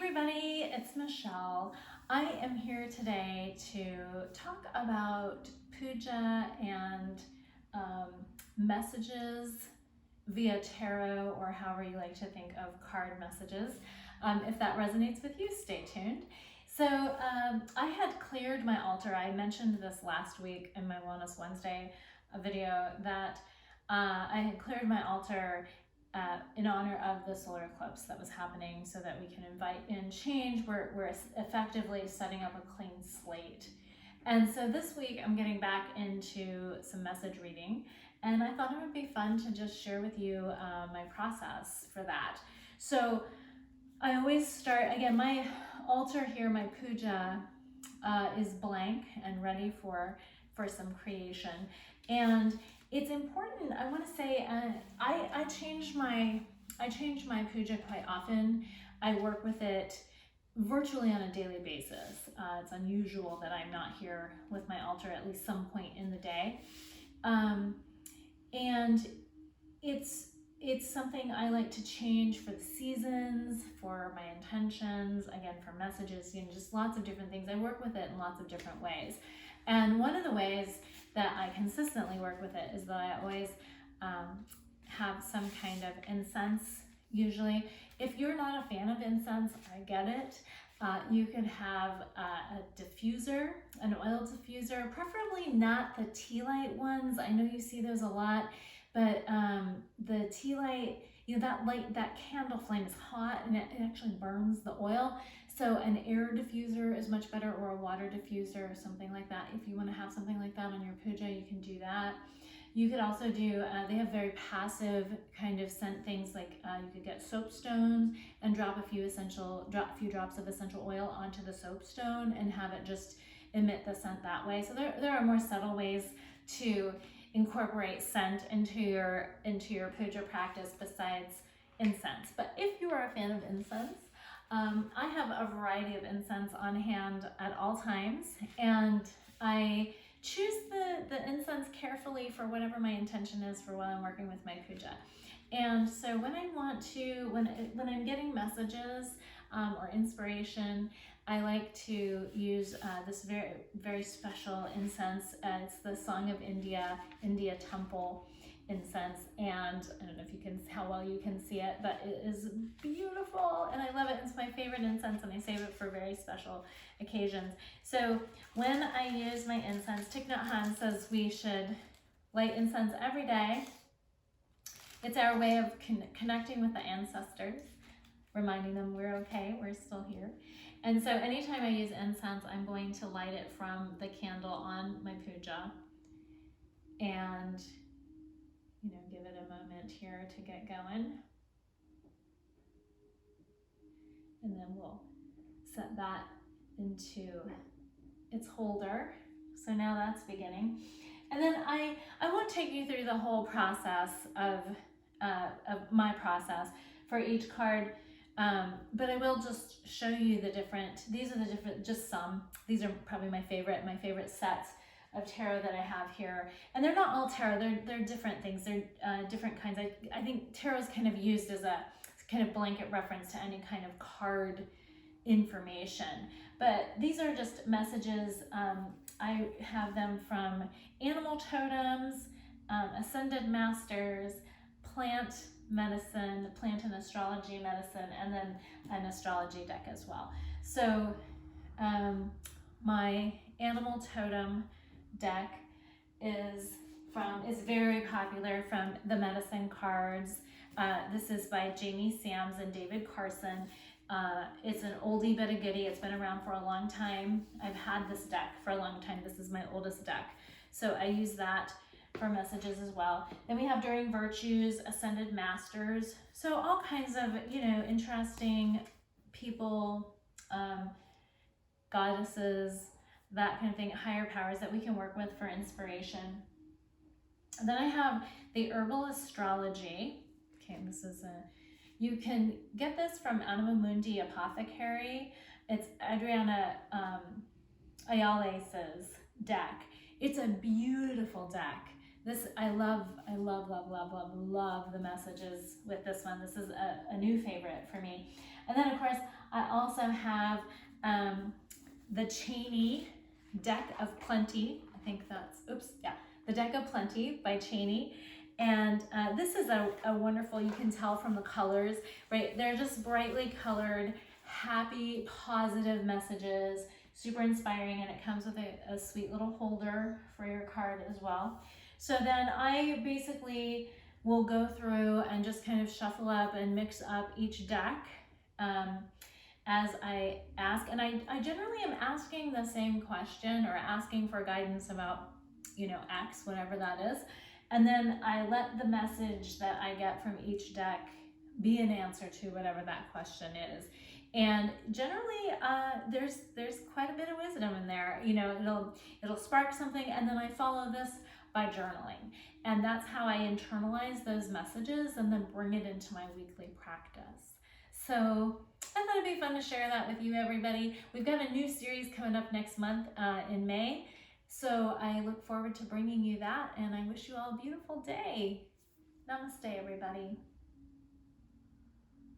everybody, it's Michelle. I am here today to talk about puja and messages via tarot, or however you like to think of card messages. If that resonates with you, stay tuned. So I had cleared my altar. I mentioned this last week in my Wellness Wednesday video that I had cleared my altar in honor of the solar eclipse that was happening, so that we can invite in change. We're effectively setting up a clean slate. And so this week I'm getting back into some message reading, and I thought it would be fun to just share with you my process for that. So I always start, again, my altar here, my puja, is blank and ready for some creation. And it's important, I want to say, I change my puja quite often. I work with it virtually on a daily basis. It's unusual that I'm not here with my altar at least some point in the day. And it's something I like to change for the seasons, for my intentions, again, for messages, just lots of different things. I work with it in lots of different ways. And one of the ways that I consistently work with it is that I always have some kind of incense, usually. If you're not a fan of incense, I get it. You could have a diffuser, an oil diffuser, preferably not the tea light ones. I know you see those a lot, but the tea light, that candle flame is hot and it actually burns the oil. So an air diffuser is much better, or a water diffuser or something like that. If you want to have something like that on your puja, you can do that. You could also do, they have very passive kind of scent things, like you could get soapstones and drop a few drops of essential oil onto the soapstone and have it just emit the scent that way. So there are more subtle ways to incorporate scent into your puja practice besides incense. But if you are a fan of incense, I have a variety of incense on hand at all times, and I choose the incense carefully for whatever my intention is for while I'm working with my puja. And so when I want to, when I'm getting messages or inspiration, I like to use this very, very special incense. It's the Song of India Temple incense, and I don't know if you can, how well you can see it, but it is beautiful and I love it. It's my favorite incense, and I save it for very special occasions. So when I use my incense, Thich Nhat Hanh says we should light incense every day. It's our way of connecting with the ancestors, reminding them we're okay, we're still here. And so anytime I use incense, I'm going to light it from the candle on my puja, and give it a moment here to get going. And then we'll set that into its holder. So now that's beginning. And then I won't take you through the whole process of my process for each card, but I will just show you the different, these are probably my favorite sets of tarot that I have here. And they're not all tarot, they're different things, they're different kinds. I think tarot is kind of used as a kind of blanket reference to any kind of card information. But these are just messages. I have them from animal totems, ascended masters, plant medicine, plant and astrology medicine, and then an astrology deck as well. So my animal totem deck is very popular from the medicine cards. This is by Jamie Sams and David Carson. It's an oldie but a goodie. It's been around for a long time. I've had this deck for a long time. This is my oldest deck. So I use that for messages as well. Then we have During Virtues, Ascended Masters. So all kinds of, interesting people, goddesses, that kind of thing, higher powers that we can work with for inspiration. And then I have the Herbal Astrology. Okay, this is you can get this from Anima Mundi Apothecary. It's Adriana Ayala's deck. It's a beautiful deck. This, I love the messages with this one. This is a new favorite for me. And then of course, I also have the Cheney Deck of Plenty. I think that's, the Deck of Plenty by Cheney. And this is a wonderful, you can tell from the colors, right? They're just brightly colored, happy, positive messages, super inspiring, and it comes with a sweet little holder for your card as well. So then I basically will go through and just kind of shuffle up and mix up each deck as I ask. And I generally am asking the same question or asking for guidance about, X, whatever that is. And then I let the message that I get from each deck be an answer to whatever that question is. And generally, there's quite a bit of wisdom in there. It'll spark something, and then I follow this by journaling. And that's how I internalize those messages and then bring it into my weekly practice. So I thought it'd be fun to share that with you, everybody. We've got a new series coming up next month in May. So I look forward to bringing you that, and I wish you all a beautiful day. Namaste, everybody.